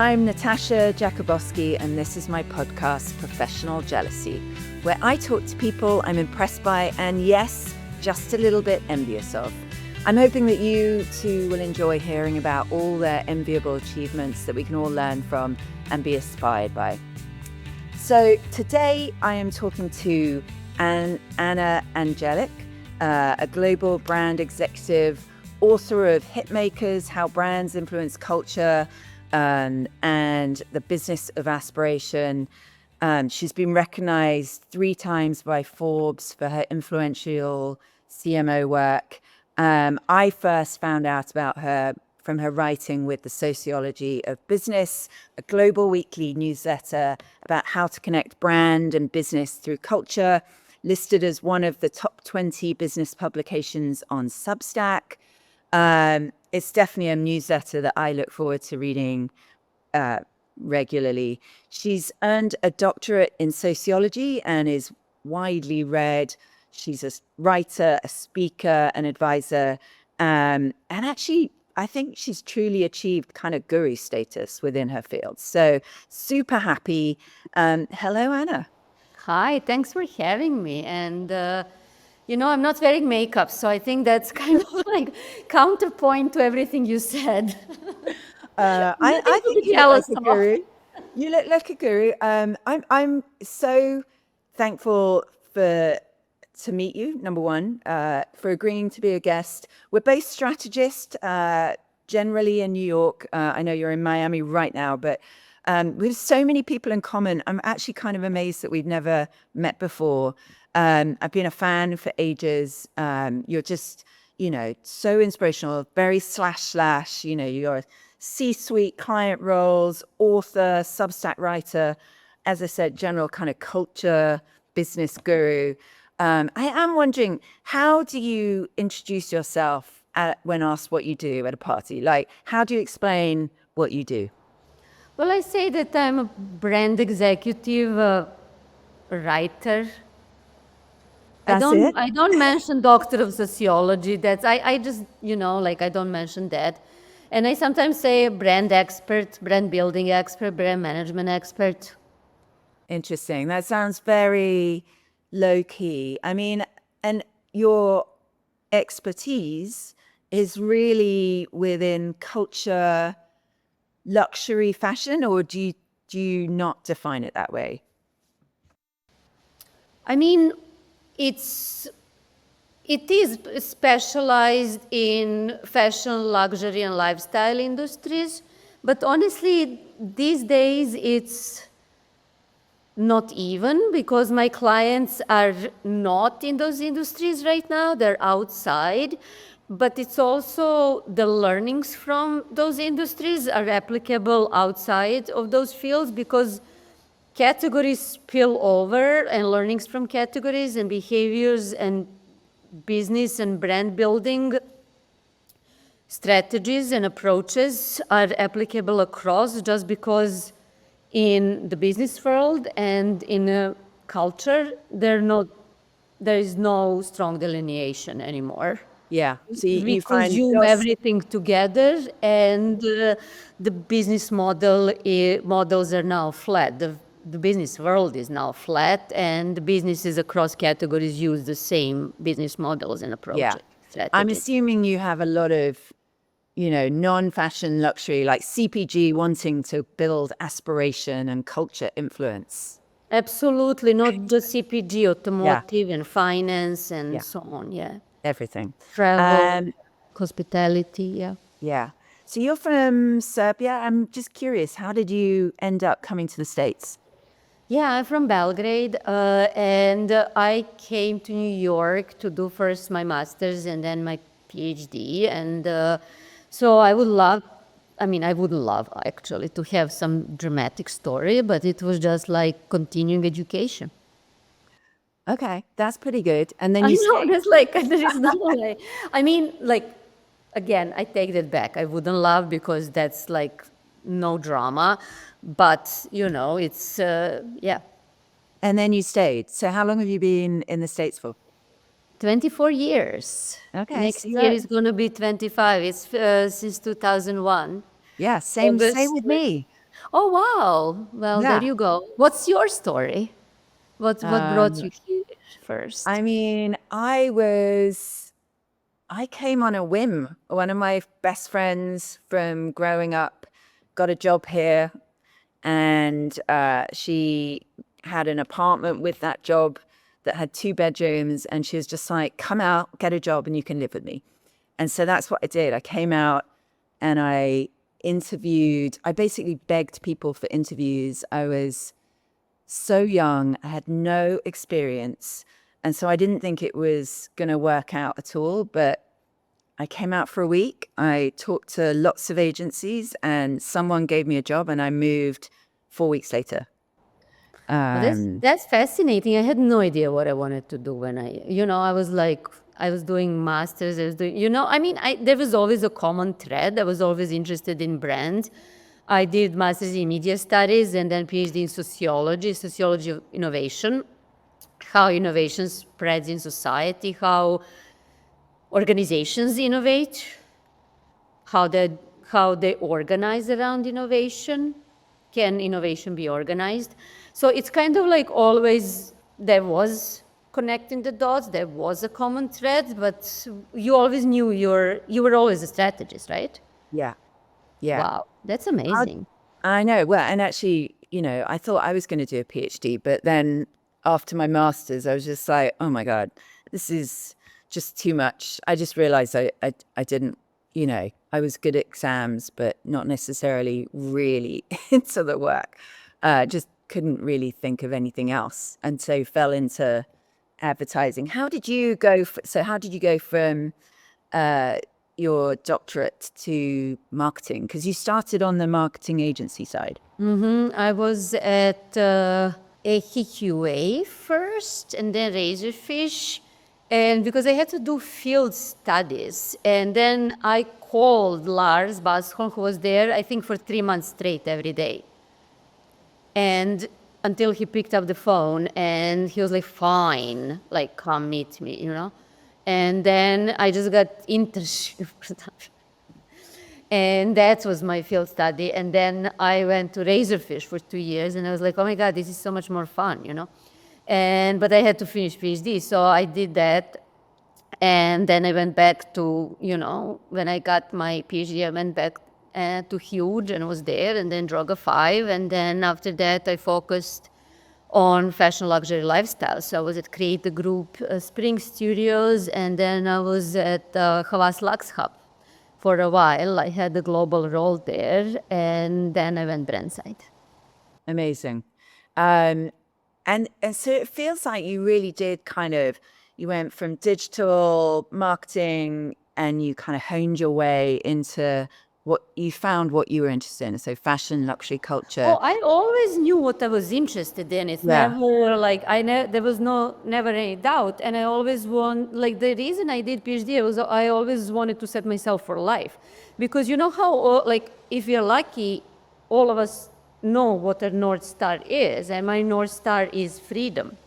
I'm Natasha Jakubowski, and this is my podcast, Professional Jealousy, where I talk to people I'm impressed by and, yes, just a little bit envious of. I'm hoping that you too will enjoy hearing about all their enviable achievements that we can all learn from and be inspired by. So today I am talking to Anna Andjelic, a global brand executive, author of Hitmakers, How Brands Influence Culture, and the Business of Aspiration. She's been recognized 3 times by Forbes for her influential CMO work. I first found out about her from her writing with the Sociology of Business, a global weekly newsletter about how to connect brand and business through culture, listed as one of the top 20 business publications on Substack. It's definitely a newsletter that I look forward to reading regularly. She's earned a doctorate in sociology and is widely read. She's a writer, a speaker, an advisor, and actually, I think she's truly achieved kind of guru status within her field. So super happy. Hello, Anna. Hi, thanks for having me. And, I'm not wearing makeup, so I think that's kind of like counterpoint to everything you said. I think you look like a guru. You look like a guru. I'm so thankful to meet you, number one, for agreeing to be a guest. We're both strategists, generally in New York. I know you're in Miami right now, but we have so many people in common. I'm actually kind of amazed that we've never met before. I've been a fan for ages. You're just, so inspirational, very / you're a C-suite client roles, author, Substack writer, as I said, general kind of culture, business guru. I am wondering, how do you introduce yourself when asked what you do at a party? Like, how do you explain what you do? Well, I say that I'm a brand executive, writer. That's it? I don't mention doctor of sociology. I just, I don't mention that. And I sometimes say brand expert, brand building expert, brand management expert. Interesting. That sounds very low key. I mean, and your expertise is really within culture, luxury, fashion, or do you not define it that way? I mean, it is specialized in fashion, luxury, and lifestyle industries. But honestly, these days it's not even, because my clients are not in those industries right now. They're outside. But it's also the learnings from those industries are applicable outside of those fields, because categories spill over, and learnings from categories and behaviors and business and brand building strategies and approaches are applicable across, just because in the business world and in a culture, there is no strong delineation anymore. Yeah. So We you find consume everything together, and the business models are now flat. The business world is now flat, and the businesses across categories use the same business models and approaches. Yeah. I'm assuming you have a lot of, non-fashion luxury, like CPG wanting to build aspiration and culture influence. Absolutely, not just CPG, automotive and finance and so on, Everything. Travel, hospitality, Yeah. So you're from Serbia. I'm just curious, how did you end up coming to the States? Yeah, I'm from Belgrade, and I came to New York to do first my master's and then my PhD. And so I would love actually to have some dramatic story, but it was just like continuing education. Okay, that's pretty good. And then I you know, stayed. there is no way. I mean, again, I take that back. I wouldn't love, because that's like no drama, but it's, yeah. And then you stayed. So how long have you been in the States for? 24 years. Okay. Next year is going to be 25. It's since 2001. Yeah, same with me. Oh, wow. Well, there Yeah. you go. What's your story? What brought Um, you here first? I mean, I came on a whim. One of my best friends from growing up got a job here, and she had an apartment with that job that had 2 bedrooms, and she was just like, "Come out, get a job, and you can live with me." And so that's what I did. I came out and I interviewed. I basically begged people for interviews. I was so young, I had no experience. And so I didn't think it was going to work out at all. But I came out for a week. I talked to lots of agencies and someone gave me a job and I moved 4 weeks later. Well, that's Um, that's fascinating. I had no idea what I wanted to do when I was like, I was doing masters. I was doing, I mean, there was always a common thread. I was always interested in brands. I did masters in media studies and then PhD in sociology of innovation, how innovation spreads in society, how organizations innovate, how they how they organize around innovation. Can innovation be organized? So it's kind of like always there was connecting the dots, there was a common thread, but you always knew you were always a strategist, right? yeah, yeah. Wow, that's How, amazing. I know. Well, and actually, I thought I was going to do a PhD, but then after my master's, I was just like, oh my God, this is just too much. I just realized I didn't, I was good at exams, but not necessarily really into the work. Just couldn't really think of anything else. And so fell into advertising. How did you go from uh, your doctorate to marketing? Because you started on the marketing agency side. I was at AQA first and then Razorfish. And because I had to do field studies. And then I called Lars Basholm, who was there, I think, for 3 months straight every day. And until he picked up the phone and he was like, fine, like, come meet me. And then I just got internship. And that was my field study. And then I went to Razorfish for 2 years, and I was like, oh my God, this is so much more fun. But I had to finish PhD, so I did that. And then I went back to, when I got my PhD, I went back to Huge and was there, and then Droga 5. And then after that, I focused on fashion luxury lifestyle. So I was at Create the Group Spring Studios, and then I was at Havas Lux Hub for a while. I had a global role there, and then I went brand side. Amazing. And so it feels like you really did you went from digital marketing and you kind of honed your way into what you were interested in. So fashion, luxury culture. Oh, I always knew what I was interested in. It's Yeah. never like there was never any doubt, and I always the reason I did PhD was I always wanted to set myself for life, because you know how if you're lucky, all of us know what a North Star is, and my North Star is freedom.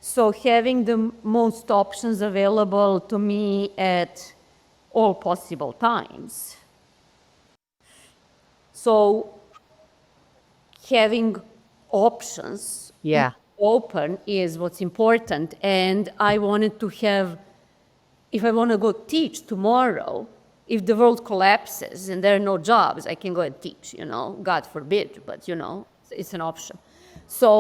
So having the most options available to me at all possible times. So having options Yeah. open is what's important. And I wanted to have, if I want to go teach tomorrow, if the world collapses and there are no jobs, I can go and teach, God forbid, but it's an option. So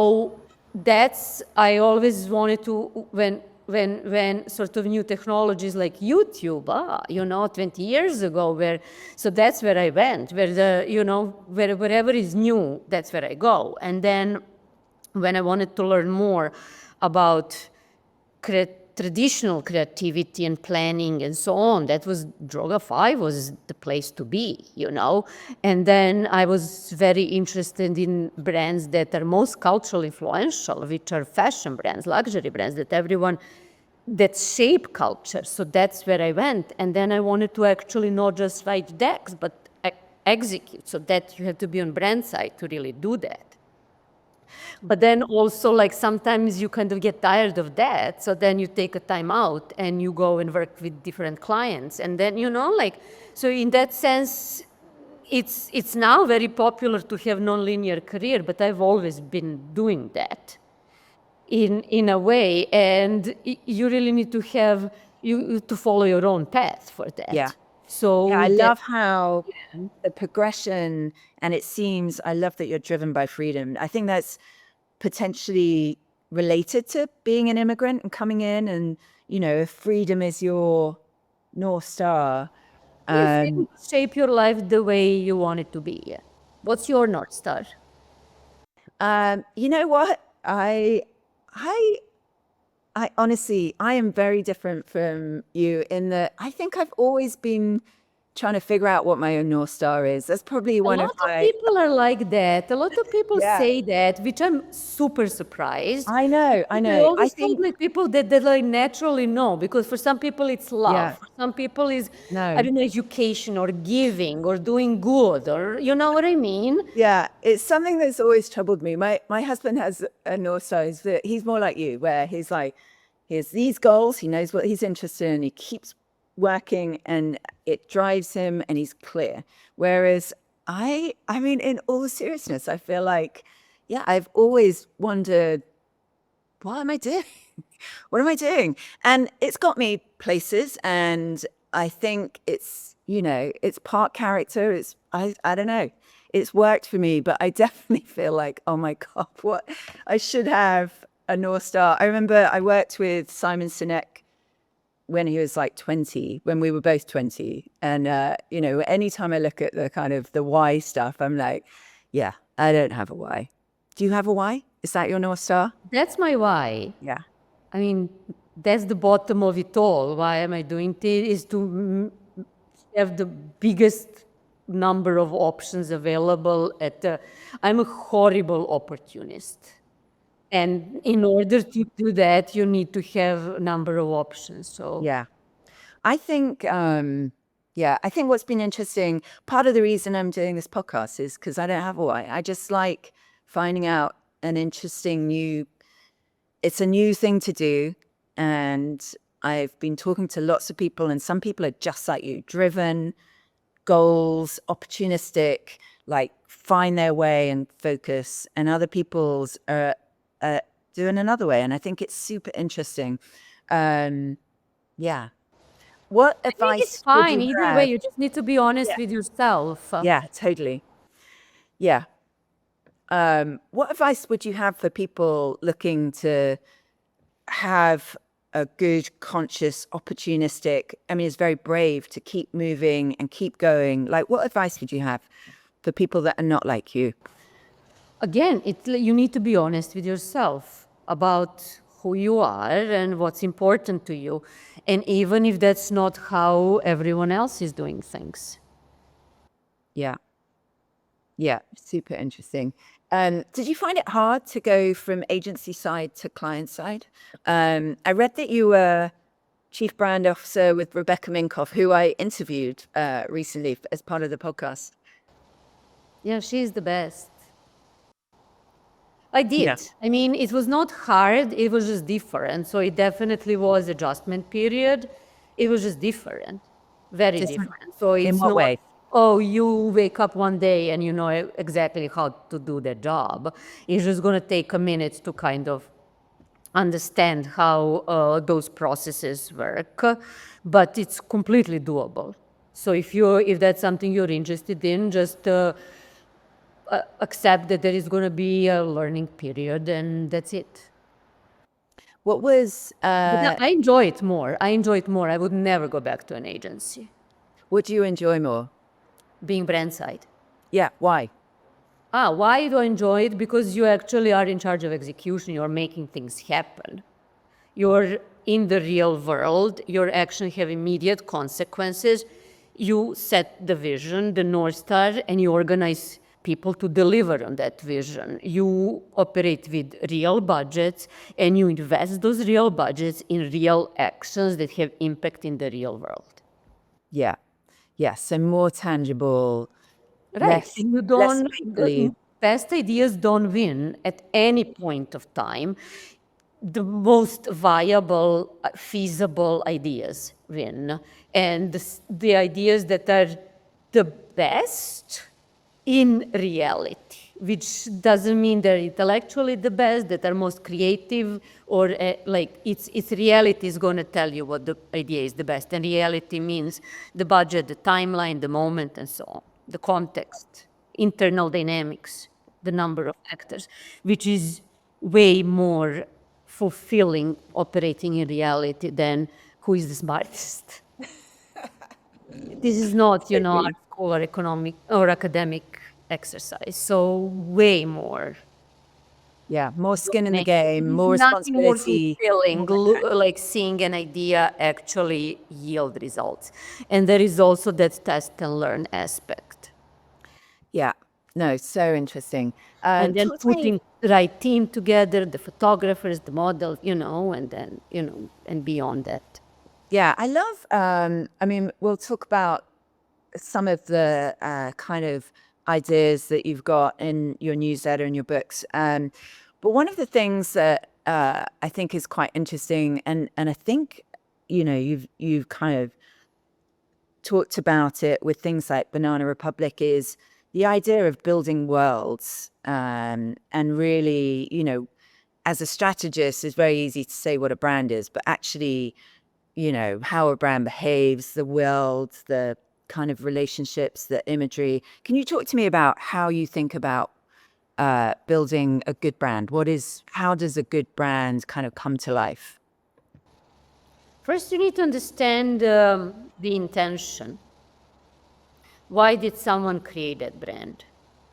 I always wanted to, when sort of new technologies like YouTube, 20 years ago, so that's where I went, wherever is new, that's where I go. And then when I wanted to learn more about traditional creativity and planning and so on, that was Droga 5 was the place to be, And then I was very interested in brands that are most culturally influential, which are fashion brands, luxury brands that shape culture. So that's where I went. And then I wanted to actually not just write decks, but execute. So that you have to be on brand side to really do that. But then also, sometimes you kind of get tired of that. So then you take a time out and you go and work with different clients. And then, so in that sense, it's now very popular to have non-linear career, but I've always been doing that in a way, and you really need to have you to follow your own path for that. Yeah. So Yeah, I that, love how the progression, and it seems, I love that you're driven by freedom. I think that's potentially related to being an immigrant and coming in, and, if freedom is your North Star. you're free to shape your life the way you want it to be. Yeah. What's your North Star? You know what? I honestly, I am very different from you in that I think I've always been trying to figure out what my own North Star is. That's probably A one of lot of my, people are like that. A lot of people yeah, say that, which I'm super surprised. I know, I I know. I always told think, my people that they like naturally know, because for some people it's love, yeah, for some people is, I no. don't know, education or giving or doing good, or you know what I mean? Yeah, it's something that's always troubled me. My husband has a North Star. He's more like you, where he's like, he has these goals, he knows what he's interested in, he keeps working and it drives him and he's clear. Whereas I mean, in all seriousness, I feel like, yeah, I've always wondered, what am I doing? What am I doing? And it's got me places, and I think it's part character. I don't know. It's worked for me, but I definitely feel like, oh my God, what I should have a North Star. I remember I worked with Simon Sinek when he was like 20, when we were both 20. And anytime I look at the kind of the why stuff, I'm like, yeah, I don't have a why. Do you have a why? Is that your North Star? That's my why. Yeah. I mean, that's the bottom of it all. Why am I doing this? Is to have the biggest number of options available I'm a horrible opportunist. And in order to do that, you need to have a number of options. So Yeah. I think, I think what's been interesting, part of the reason I'm doing this podcast is because I don't have a why. I just like finding out an interesting it's a new thing to do. And I've been talking to lots of people, and some people are just like you, driven, goals, opportunistic, like find their way and focus. And other people's are doing another way. And I think it's super interesting. Yeah. What I think it's advice would fine you either way. have? You just need to be honest Yeah. with yourself. Yeah, totally. Yeah. What advice would you have for people looking to have a good, conscious, opportunistic? I mean, it's very brave to keep moving and keep going. Like, what advice would you have for people that are not like you? Again, you need to be honest with yourself about who you are and what's important to you. And even if that's not how everyone else is doing things. Yeah. Yeah, super interesting. Did you find it hard to go from agency side to client side? I read that you were chief brand officer with Rebecca Minkoff, who I interviewed recently as part of the podcast. Yeah, she's the best. I did. Yeah. I mean, it was not hard, it was just different. So it definitely was adjustment period. It was just different, very Different. different. So In it's what not, way? oh, you wake up one day and you know exactly how to do the job. It's just going to take a minute to kind of understand how those processes work, but it's completely doable. So if that's something you're interested in, just accept that there is going to be a learning period, and that's it. What was, But I enjoy it more. I enjoy it more. I would never go back to an agency, what do you enjoy more? being brand side. Yeah, why? Why do I enjoy it? Because you actually are in charge of execution. You're making things happen. You're in the real world. Your actions have immediate consequences. You set the vision, the North Star, and you organize people to deliver on that vision. You operate with real budgets, and you invest those real budgets in real actions that have impact in the real world. Yeah. Yeah, so more tangible, Right. And you less don't, make-believe. best ideas don't win at any point of time. The most viable, feasible ideas win. And the ideas that are the best in reality, which doesn't mean they're intellectually the best, that are most creative, or like it's reality is going to tell you what the idea is the best. And reality means the budget, the timeline, the moment, and so on, the context, internal dynamics, the number of actors, which is way more fulfilling operating in reality than who is the smartest. This is not, art school or economic or academic exercise. So way more. Yeah, more skin in the game, more Nothing more responsibility. fulfilling, like seeing an idea actually yield results. And there is also that test and learn aspect. Yeah, no, so interesting. And then Talk to me. putting the right team together, the photographers, the models, and then, and beyond that. Yeah, I love, I mean, we'll talk about some of the kind of ideas that you've got in your newsletter and your books. But one of the things that I think is quite interesting, and I think, you've kind of talked about it with things like Banana Republic, is the idea of building worlds. And really, as a strategist, it's very easy to say what a brand is, but actually, how a brand behaves, the world, the kind of relationships, the imagery. Can you talk to me about how you think about building a good brand? How does a good brand kind of come to life? First, you need to understand the intention. Why did someone create that brand?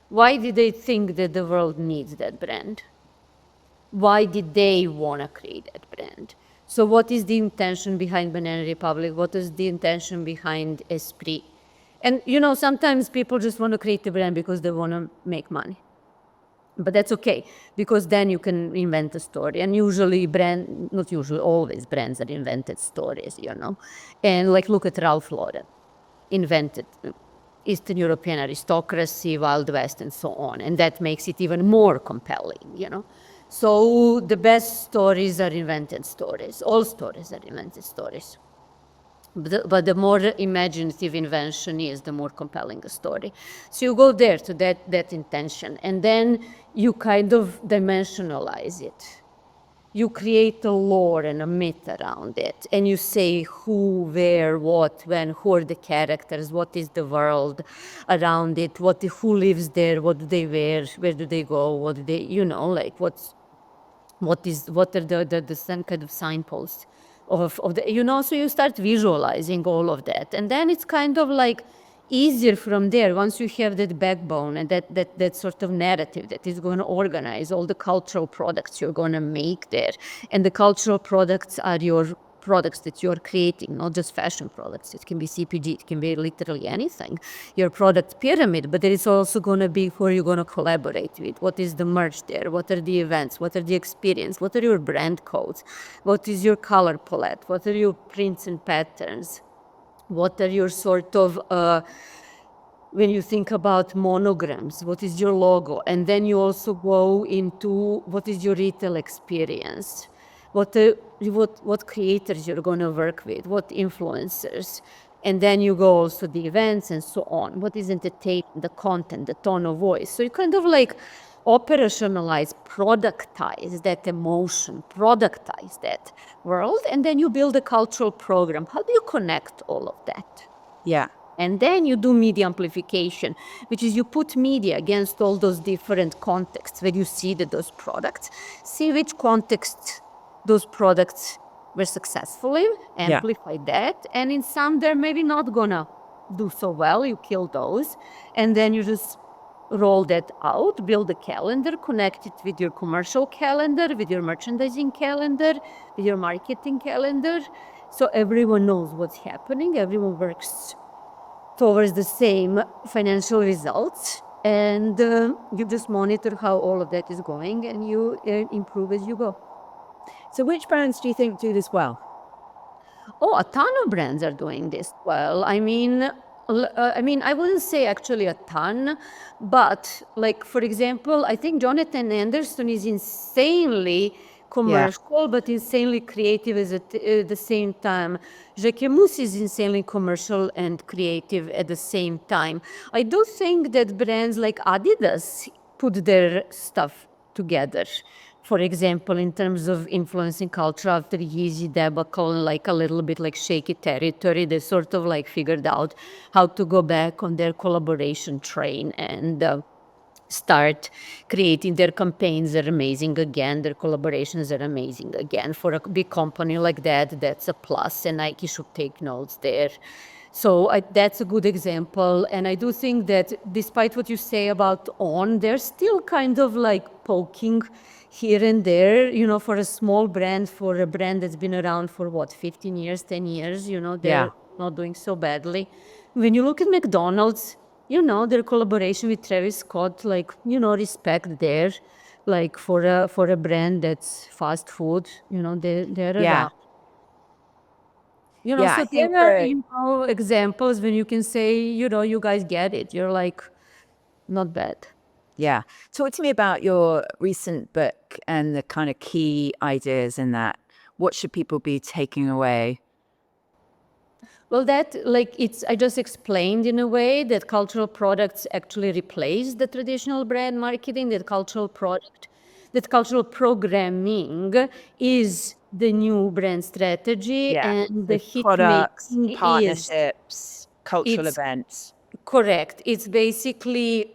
Why did they think that the world needs that brand? Why did they want to create that brand? So what is the intention behind Banana Republic? What is the intention behind Esprit? And, sometimes people just want to create a brand because they want to make money. But that's okay, because then you can invent a story. And usually not usually, always brands are invented stories, And like, look at Ralph Lauren, invented Eastern European aristocracy, Wild West, and so on. And that makes it even more compelling, So the best stories are invented stories. All stories are invented stories. But the more imaginative invention is, the more compelling a story. So you go there to that intention, and then you kind of dimensionalize it. You create a lore and a myth around it, and you say who, where, what, when, who are the characters, what is the world around it, who lives there, what do they wear, where do they go, what do they, like what are the some kind of signposts of the, so you start visualizing all of that. And then it's kind of like easier from there once you have that backbone and that sort of narrative that is going to organize all the cultural products you're going to make there. And the cultural products are your products that you're creating, not just fashion products. It can be CPG, it can be literally anything. Your product pyramid, but there is also going to be who you're going to collaborate with. What is the merch there? What are the events? What are the experience? What are your brand codes? What is your color palette? What are your prints and patterns? What are your sort of, when you think about monograms, what is your logo? And then you also go into what is your retail experience? What creators you're going to work with, what influencers, and then you go also the events and so on. What is entertainment, the content, the tone of voice? So you kind of like operationalize, productize that emotion, productize that world, and then you build a cultural program. How do you connect all of that? Yeah. And then you do media amplification, which is you put media against all those different contexts where you see those products, see which context those products were successfully, amplify that. And in some, they're maybe not gonna do so well, you kill those. And then you just roll that out, build a calendar, connect it with your commercial calendar, with your merchandising calendar, with your marketing calendar. So everyone knows what's happening, everyone works towards the same financial results. And you just monitor how all of that is going, and you improve as you go. So which brands do you think do this well? Oh, a ton of brands are doing this well. I mean, I wouldn't say actually a ton, but like, for example, I think Jonathan Anderson is insanely commercial, but insanely creative at the same time. Jacquemus is insanely commercial and creative at the same time. I do think that brands like Adidas put their stuff together. For example, in terms of influencing culture after Yeezy debacle, like a little bit like shaky territory, they sort of like figured out how to go back on their collaboration train and start creating their campaigns are amazing again, their collaborations are amazing again. For a big company like that, that's a plus, and Nike should take notes there. So that's a good example. And I do think that despite what you say about On, they're still kind of like poking here and there, for a small brand, for a brand that's been around for 15 years, 10 years, they're not doing so badly. When you look at McDonald's, their collaboration with Travis Scott, respect there, like for a brand that's fast food, they're around. Yeah, So I think there are, examples when you can say, you guys get it. You're like, not bad. Yeah. Talk to me about your recent book and the kind of key ideas in that. What should people be taking away? Well, I just explained in a way that cultural products actually replace the traditional brand marketing, that cultural programming is the new brand strategy, and the hit Products, making partnerships, cultural it's events. correct. It's basically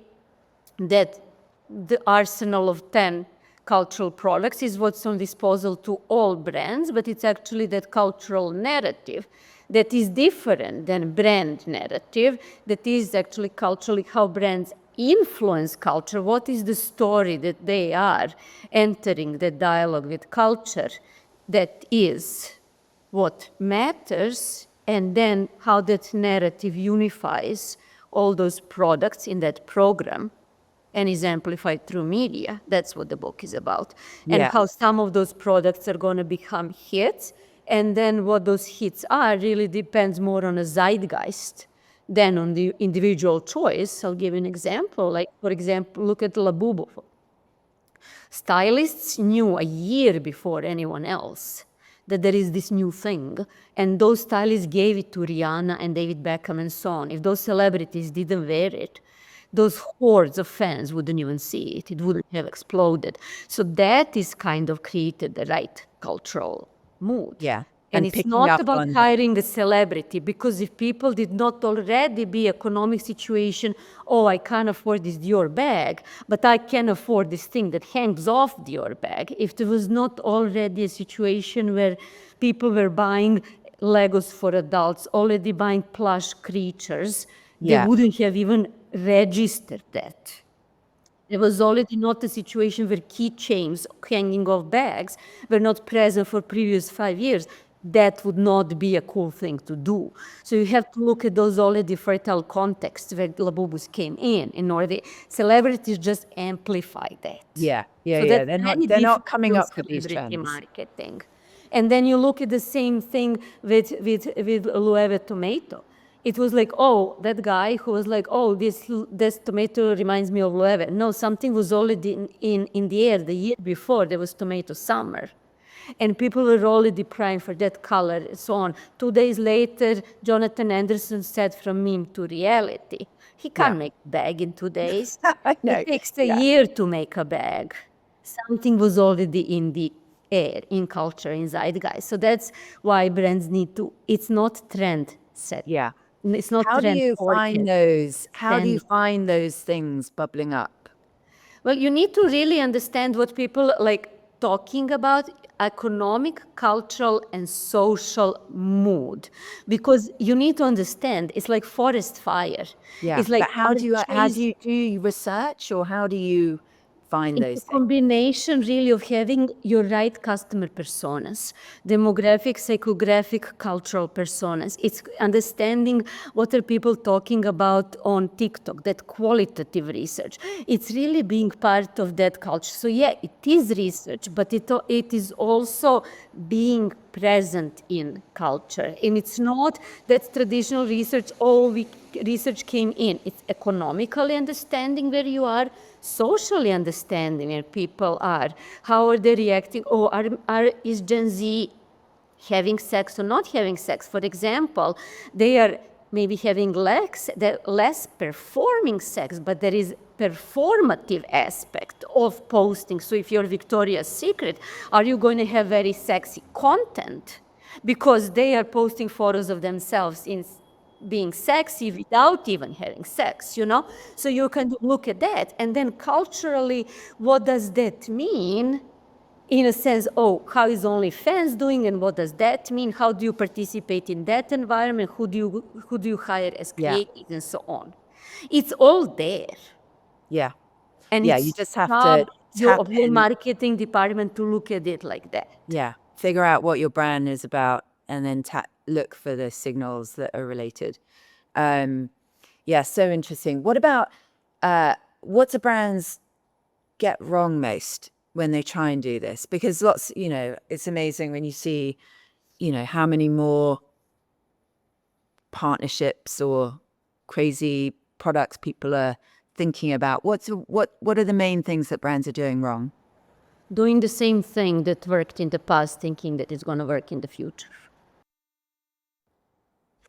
that the arsenal of 10 cultural products is what's on disposal to all brands, but it's actually that cultural narrative that is different than brand narrative, that is actually culturally how brands influence culture, what is the story that they are entering the dialogue with culture, that is what matters, and then how that narrative unifies all those products in that program and is amplified through media. That's what the book is about. And how some of those products are going to become hits. And then what those hits are really depends more on a zeitgeist than on the individual choice. I'll give you an example. Like, for example, look at Labubu. Stylists knew a year before anyone else that there is this new thing. And those stylists gave it to Rihanna and David Beckham and so on. If those celebrities didn't wear it, those hordes of fans wouldn't even see it. It wouldn't have exploded. So that is kind of created the right cultural mood. Yeah. And it's not about hiring a celebrity, because if people did not already be economic situation, I can't afford this Dior bag, but I can afford this thing that hangs off Dior bag. If there was not already a situation where people were buying Legos for adults, already buying plush creatures, they wouldn't have even registered that. There was already not a situation where keychains hanging off bags were not present for previous 5 years. That would not be a cool thing to do. So you have to look at those already fertile contexts where Labubus came in order celebrities just amplify that. They're not coming up with these trends. Marketing. And then you look at the same thing with Loewe tomato. It was like, that guy who was like, this tomato reminds me of Loewe. No, something was already in the air. The year before, there was tomato summer. And people were already praying for that color and so on. 2 days later, Jonathan Anderson said from meme to reality. He can't make a bag in 2 days. It takes a year to make a bag. Something was already in the air, in culture, in zeitgeist. So that's why brands need to, it's not trend set. Yeah. It's not How trend do you find those? How do you Trend. find those things bubbling up? Well, you need to really understand what people like talking about, economic, cultural, and social mood, because you need to understand it's like forest fire. Yeah. It's like But how do you research, or how do you find those it's a things? combination really of having your right customer personas, demographic, psychographic, cultural personas. It's understanding what are people talking about on TikTok, that qualitative research. It's really being part of that culture. So yeah, it is research, but it is also being present in culture. And it's not that traditional research, research came in. It's economically understanding where you are, socially understanding where people are. How are they reacting? Oh, is Gen Z having sex or not having sex? For example, they are maybe having less performing sex, but there is performative aspect of posting. So if you're Victoria's Secret, are you going to have very sexy content? Because they are posting photos of themselves in being sexy without even having sex, you know? So you can look at that. And then culturally, what does that mean? In a sense, oh, how is OnlyFans doing and what does that mean? How do you participate in that environment? Who do you hire as creatives and so on? It's all there. Yeah. And Yeah, it's you just have job to tap of your in. marketing department to look at it like that. Yeah. Figure out what your brand is about and then look for the signals that are related. Yeah, so interesting. What about what do brands get wrong most when they try and do this? Because it's amazing when you see, how many more partnerships or crazy products people are thinking about. What are the main things that brands are doing wrong? Doing the same thing that worked in the past, thinking that it's going to work in the future.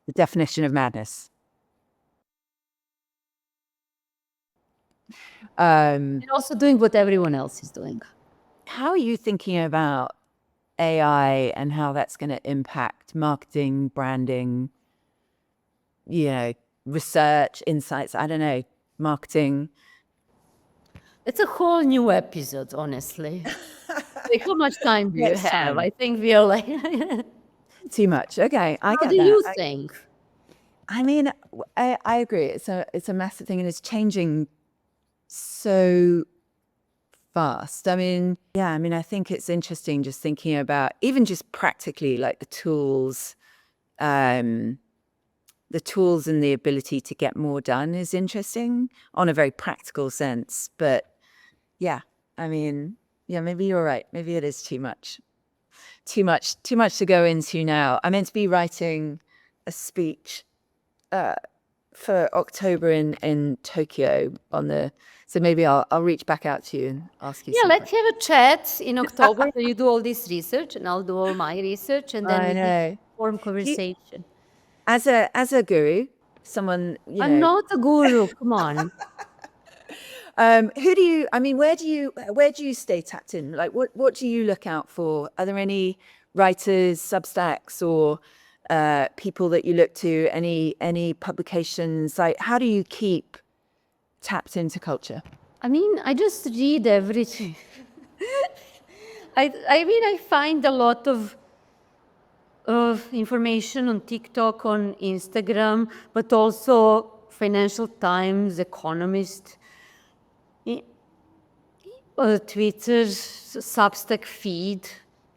The definition of madness. And also doing what everyone else is doing. How are you thinking about AI and how that's going to impact marketing, branding, research, insights? I don't know, marketing. It's a whole new episode, honestly. Like, how much time do you Next have? time. I think we are like... Too much. Okay, I How get do that. you think? I mean, I agree. It's a massive thing, and it's changing so fast. I mean, I think it's interesting just thinking about even just practically like the tools and the ability to get more done is interesting on a very practical sense. But maybe you're right. Maybe it is too much to go into now. I'm meant to be writing a speech for October in Tokyo so maybe I'll reach back out to you and ask you. Yeah, let's have a chat in October. You do all this research and I'll do all my research, and then we can form conversation. As a guru, someone I'm not a guru. Come on. where do you stay tapped in? Like what do you look out for? Are there any writers, Substacks, or people that you look to? Any publications? Like, how do you keep tapped into culture? I mean, I just read everything. I find a lot of information on TikTok, on Instagram, but also Financial Times, Economist, Twitter, Substack feed.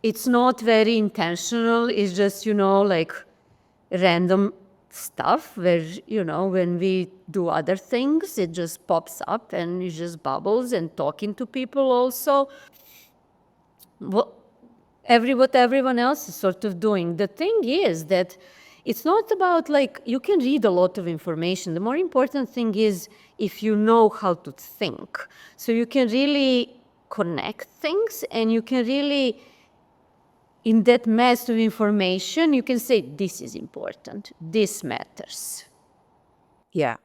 It's not very intentional. It's just, like random stuff where, when we do other things, it just pops up and it just bubbles, and talking to people also. What everyone else is sort of doing. The thing is that it's not about you can read a lot of information. The more important thing is if you know how to think. So you can really connect things, and you can really, in that mass of information, you can say, this is important, this matters. Yeah.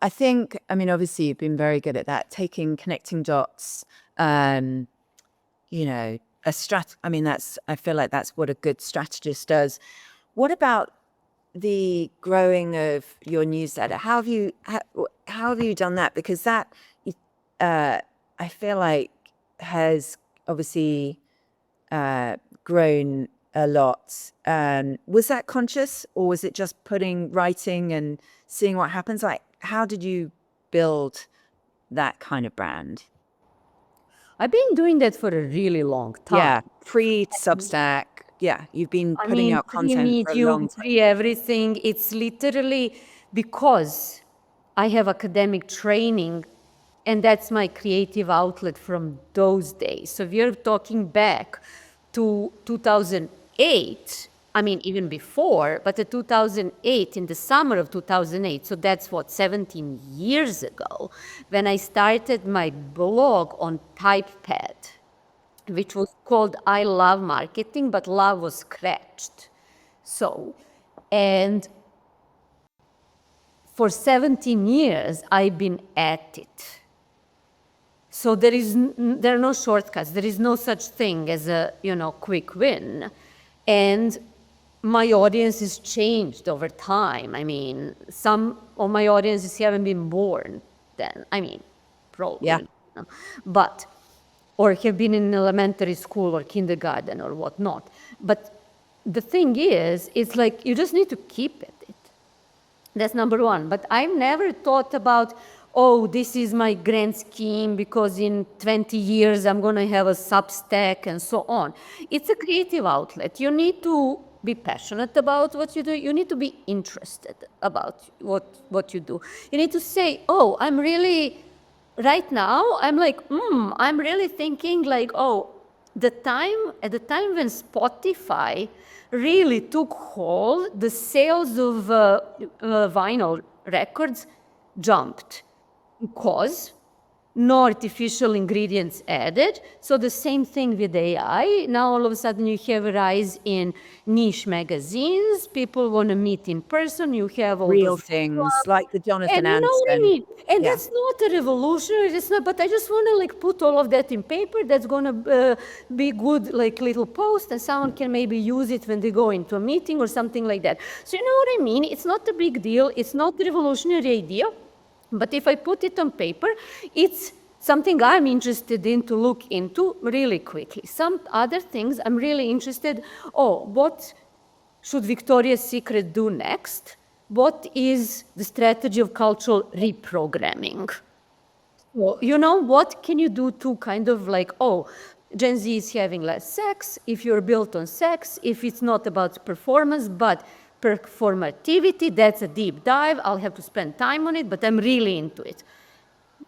I think, obviously you've been very good at that, connecting dots, I feel like that's what a good strategist does. What about the growing of your newsletter? How have you done that? Because that, I feel like has obviously grown a lot. Was that conscious, or was it just writing and seeing what happens? Like, how did you build that kind of brand? I've been doing that for a really long time. Yeah, pre-Substack. Yeah, you've been putting out content for a long time. Everything. It's literally because I have academic training, and that's my creative outlet from those days. So we're talking back to 2008. I mean, even before, but in 2008, in the summer of 2008, so that's what, 17 years ago, when I started my blog on TypePad, which was called I Love Marketing, but love was scratched. So, and for 17 years, I've been at it. So there are no shortcuts. There is no such thing as a, quick win. And my audience has changed over time. I mean, some of my audiences haven't been born then. I mean, probably. Yeah. But, or have been in elementary school or kindergarten or whatnot. But the thing is, it's like you just need to keep at it. That's number one. But I've never thought about, oh, this is my grand scheme because in 20 years I'm going to have a Substack and so on. It's a creative outlet. You need to be passionate about what you do. You need to be interested about what you do. You need to say, oh, I'm really, right now, I'm like, I'm really thinking like, oh, at the time when Spotify really took hold, the sales of vinyl records jumped because no artificial ingredients added. So the same thing with AI. Now all of a sudden you have a rise in niche magazines. People want to meet in person. You have all Real those things like the Jonathan and you know what I Aniston. mean? And Yeah. that's not a revolutionary, it's not, but I just want to like put all of that in paper. That's going to be good, like little post, and someone can maybe use it when they go into a meeting or something like that. So you know what I mean? It's not a big deal. It's not a revolutionary idea. But if I put it on paper, it's something I'm interested in to look into really quickly. Some other things I'm really interested, what should Victoria's Secret do next? What is the strategy of cultural reprogramming? So, what can you do to kind of like, Gen Z is having less sex, if you're built on sex, if it's not about performance, but performativity, that's a deep dive. I'll have to spend time on it, but I'm really into it.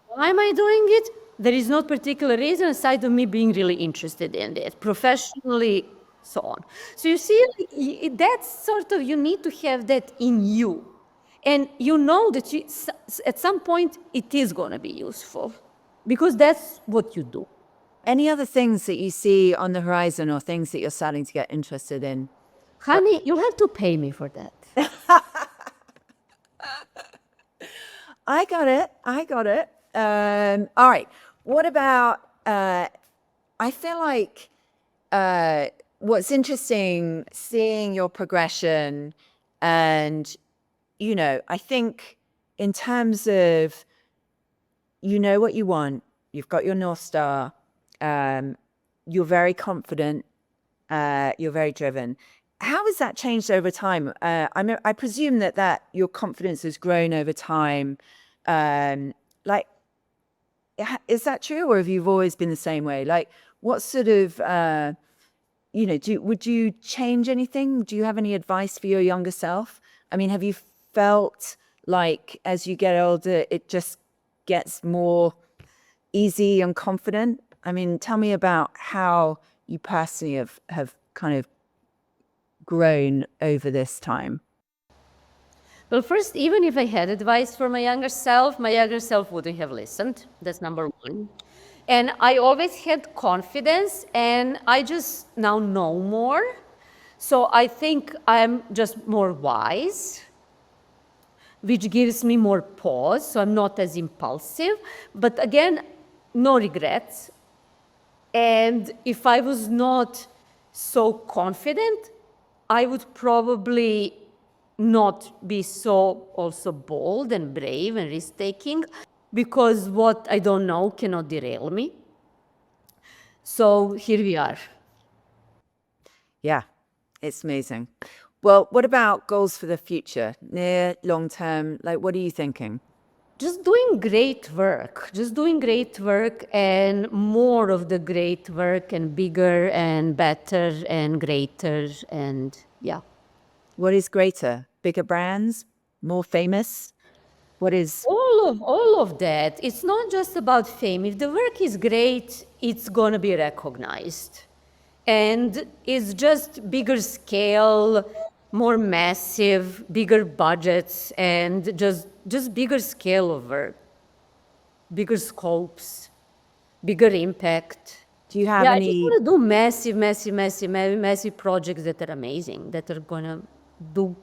Why am I doing it? There is no particular reason aside of me being really interested in it, professionally, so on. So you see, that's sort of, you need to have that in you. And you know that at some point it is going to be useful because that's what you do. Any other things that you see on the horizon or things that you're starting to get interested in? Honey, you'll have to pay me for that. I got it. All right. What about, I feel like what's interesting, seeing your progression and, I think in terms of, you know what you want, you've got your North Star, you're very confident, you're very driven. How has that changed over time? I presume that your confidence has grown over time. Is that true, or have you always been the same way? Like, what sort of, would you change anything? Do you have any advice for your younger self? I mean, have you felt like as you get older, it just gets more easy and confident? I mean, tell me about how you personally have kind of grown over this time. Well, first, even if I had advice for my younger self wouldn't have listened. That's number one. And I always had confidence, and I just now know more. So I think I'm just more wise, which gives me more pause, so I'm not as impulsive. But again, no regrets. And if I was not so confident, I would probably not be so also bold and brave and risk-taking, because what I don't know cannot derail me. So here we are. Yeah, it's amazing. Well, what about goals for the future? Near, long term, like what are you thinking? Just doing great work, and more of the great work, and bigger and better and greater, and yeah. What is greater? Bigger brands? More famous? What is? All of that. It's not just about fame. If the work is great, it's going to be recognized. And it's just bigger scale, more massive, bigger budgets, and just bigger scale of work, bigger scopes, bigger impact. Do you have Yeah, I just any? want to do massive projects that are amazing, that are gonna do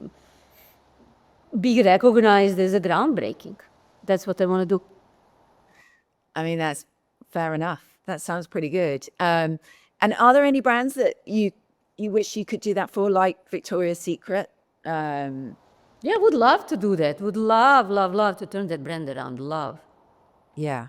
be recognized as a groundbreaking. That's what I want to do. I mean, that's fair enough. That sounds pretty good. And are there any brands that you wish you could do that for, like Victoria's Secret? Yeah, would love to do that. Would love to turn that brand around. Love. Yeah.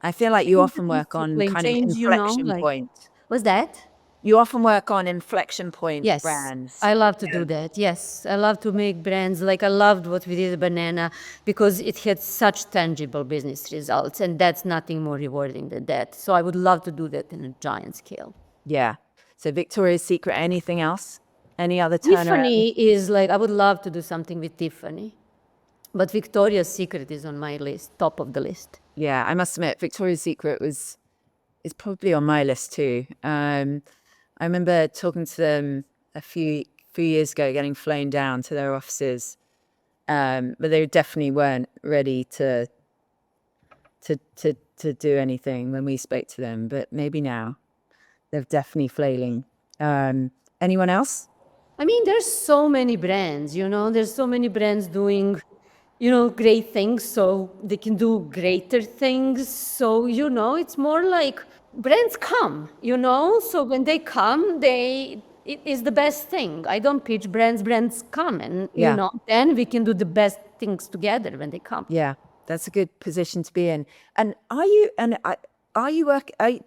I feel like you often work on Lane kind of change, inflection like, points. what's that? You often work on inflection point Yes, brands. I love to do that. Yes, I love to make brands. Like I loved what we did with Banana because it had such tangible business results, and that's nothing more rewarding than that. So I would love to do that in a giant scale. Yeah. So Victoria's Secret, anything else? Any other turnaround? Tiffany is like, I would love to do something with Tiffany, but Victoria's Secret is on my list, top of the list. Yeah, I must admit, Victoria's Secret is probably on my list too. I remember talking to them a few years ago, getting flown down to their offices, but they definitely weren't ready to do anything when we spoke to them. But maybe now they're definitely flailing. Anyone else? I mean, there's so many brands, there's so many brands doing, great things so they can do greater things. So, it's more like brands come, so when they come, it is the best thing. I don't pitch brands come and, Yeah. then we can do the best things together when they come. Yeah, that's a good position to be in. And do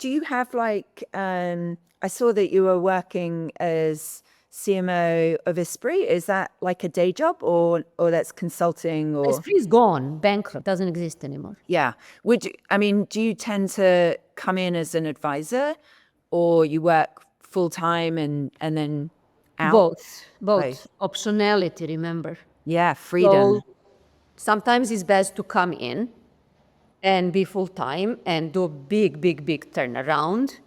you have like, I saw that you were working as CMO of Esprit. Is that like a day job or that's consulting or? Esprit's gone, bankrupt, doesn't exist anymore. Yeah. Do you tend to come in as an advisor or you work full time and then out? Both. Right. Optionality, remember. Yeah, freedom. So sometimes it's best to come in and be full time and do a big turnaround.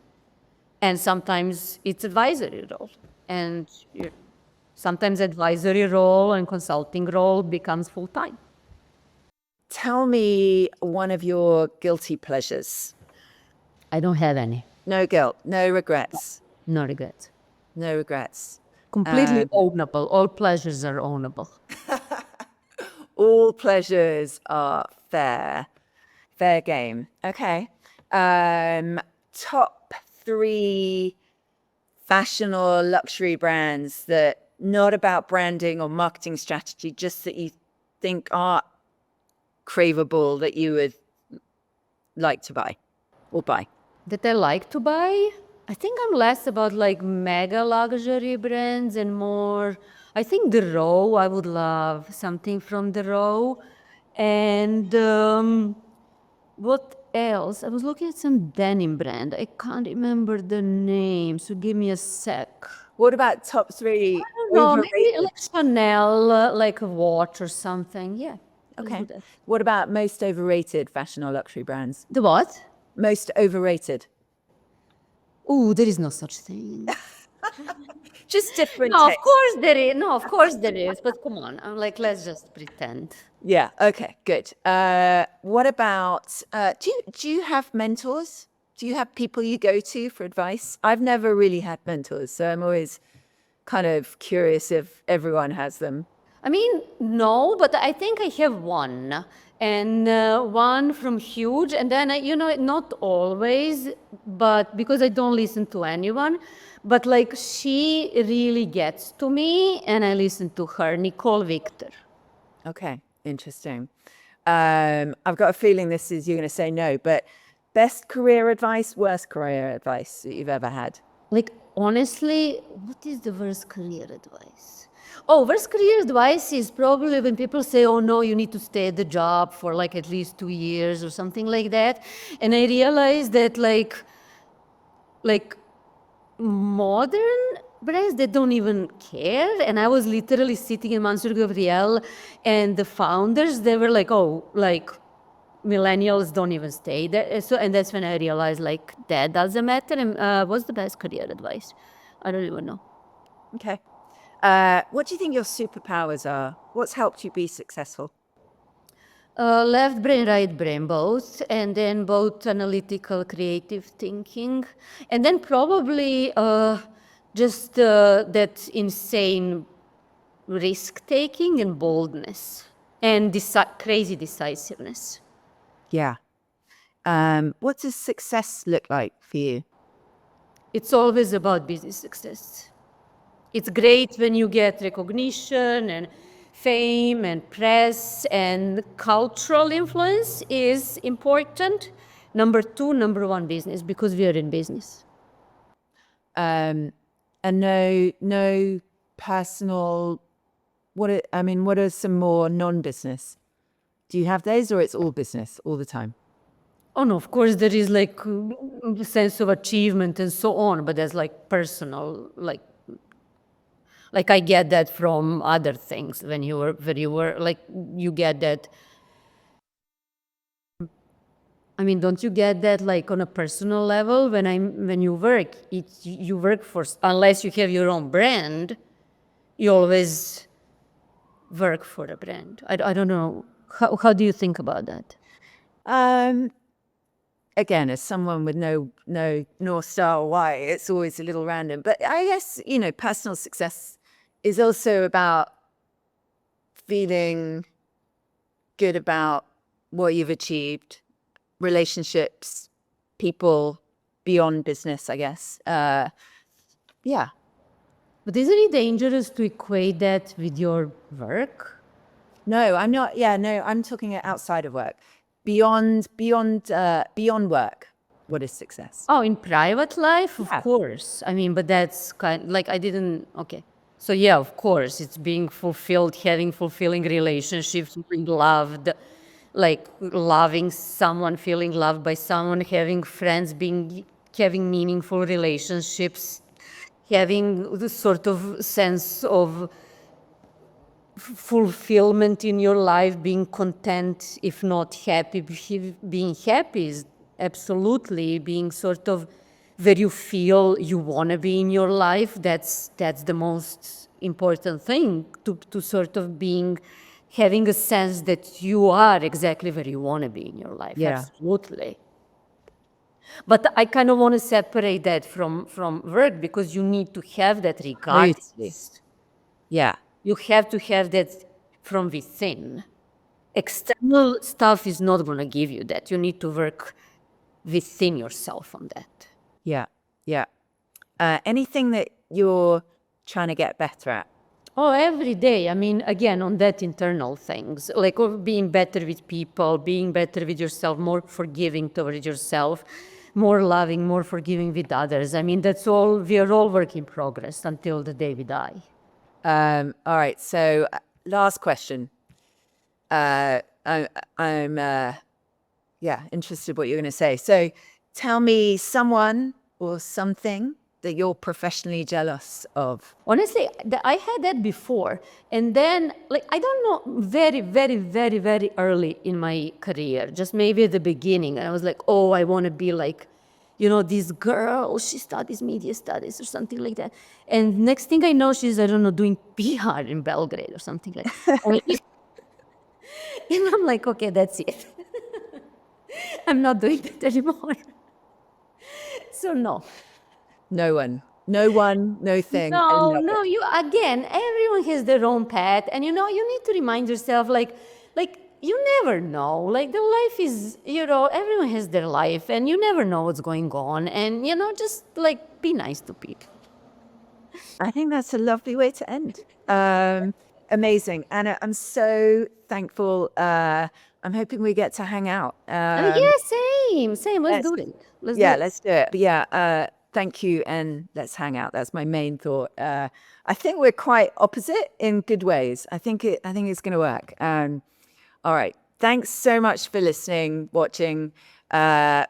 And sometimes it's advisory role. And sometimes advisory role and consulting role becomes full time. Tell me one of your guilty pleasures. I don't have any. No guilt, no regrets. No regrets. No regrets. Completely ownable. All pleasures are ownable. All pleasures are fair. Fair game. Okay. Top 3 fashion or luxury brands that not about branding or marketing strategy, just that you think are craveable that you would like to buy or buy? That I like to buy? I think I'm less about like mega luxury brands and more, I think the Row, I would love something from the Row. And what else? I was looking at some denim brand. I can't remember the name, so give me a sec. What about top 3 No, maybe overrated? like Chanel, like a watch or something. Yeah. let's Okay. do that. What about most overrated fashion or luxury brands? The what? Most overrated. Oh, there is no such thing. Just different No, of tastes. course there is. No, of course there is. But come on, I'm like, let's just pretend. Yeah. Okay. Good. What about? Do you have mentors? Do you have people you go to for advice? I've never really had mentors, so I'm always kind of curious if everyone has them. I mean, no, but I think I have one. And one from Huge, and then, not always, but because I don't listen to anyone, but like she really gets to me, and I listen to her, Nicole Victor. Okay. Interesting. I've got a feeling you're going to say no, but best career advice, worst career advice that you've ever had? Like, honestly, what is the worst career advice? Oh, worst career advice is probably when people say, oh no, you need to stay at the job for like at least 2 years or something like that. And I realized that like modern brands, they don't even care. And I was literally sitting in Mansur Gabriel and the founders, they were like, oh, like millennials don't even stay there. And that's when I realized like that doesn't matter. And what's the best career advice? I don't even know. Okay. What do you think your superpowers are? What's helped you be successful? Left brain, right brain, both, and then both analytical, creative thinking, and then probably just that insane risk taking and boldness and crazy decisiveness. Yeah. What does success look like for you? It's always about business success. It's great when you get recognition and fame and press, and cultural influence is important. Number two, number one, business, because we are in business. And no personal. What are some more non-business? Do you have those, or it's all business all the time? Oh no, of course there is like a sense of achievement and so on, but there's like personal, like I get that from other things when you were like you get that. I mean, don't you get that like on a personal level when you work? You work for, unless you have your own brand, you always work for a brand. I don't know. How do you think about that? Again, as someone with no North Star or why, it's always a little random. But I guess, personal success is also about feeling good about what you've achieved, relationships, people beyond business, I guess. Yeah. But isn't it dangerous to equate that with your work? No, I'm not. Yeah, no, I'm talking outside of work, beyond work. What is success? Oh, in private life, of Yeah. course. I mean, but that's kind like I didn't. Okay. So yeah, of course, it's being fulfilled, having fulfilling relationships, being loved, like loving someone, feeling loved by someone, having friends, having meaningful relationships, having the sort of sense of fulfillment in your life, being content, if not happy. Being happy is absolutely being sort of where you feel you want to be in your life. That's the most important thing, to sort of having a sense that you are exactly where you want to be in your life. Yeah. Absolutely. But I kind of want to separate that from work, because you need to have that Totally. regardless. Yeah. You have to have that from within. External stuff is not going to give you that. You need to work within yourself on that. Yeah. Yeah. Anything that you're trying to get better at? Oh, every day. I mean, again, on that internal things, like being better with people, being better with yourself, more forgiving towards yourself, more loving, more forgiving with others. I mean, that's all, we are all work in progress until the day we die. All right. So, last question. I'm interested what you're going to say. So, tell me someone or something that you're professionally jealous of. Honestly, I had that before. And then, like, I don't know, very, very, very, very early in my career, just maybe at the beginning, and I was like, oh, I want to be like, this girl, she studies media studies or something like that. And next thing I know, she's, I don't know, doing PR in Belgrade or something like that. And I'm like, okay, that's it. I'm not doing that anymore. So no. No one, no thing. I No, love no, it. again, everyone has their own path, and you need to remind yourself, like you never know. Like the life is, everyone has their life, and you never know what's going on, and just like be nice to people. I think that's a lovely way to end. Amazing. Anna, I'm so thankful. I'm hoping we get to hang out. Yeah, same. Let's Let's, do it. Let's do yeah, it. let's do it. But yeah, thank you, and let's hang out. That's my main thought. I think we're quite opposite in good ways. I think it's going to work. All right. Thanks so much for listening, watching.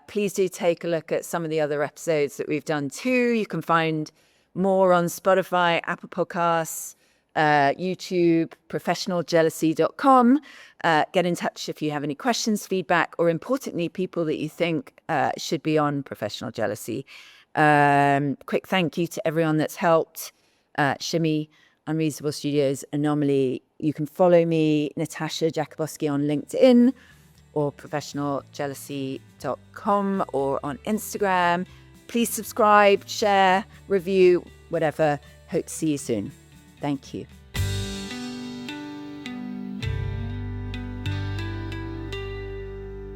Please do take a look at some of the other episodes that we've done too. You can find more on Spotify, Apple Podcasts, YouTube, professionaljealousy.com. Get in touch if you have any questions, feedback, or importantly, people that you think should be on Professional Jealousy. Quick thank you to everyone that's helped. Shimmy, Unreasonable Studios, Anomaly. You can follow me, Natasha Jakubowski, on LinkedIn or professionaljealousy.com or on Instagram. Please subscribe, share, review, whatever. Hope to see you soon. Thank you.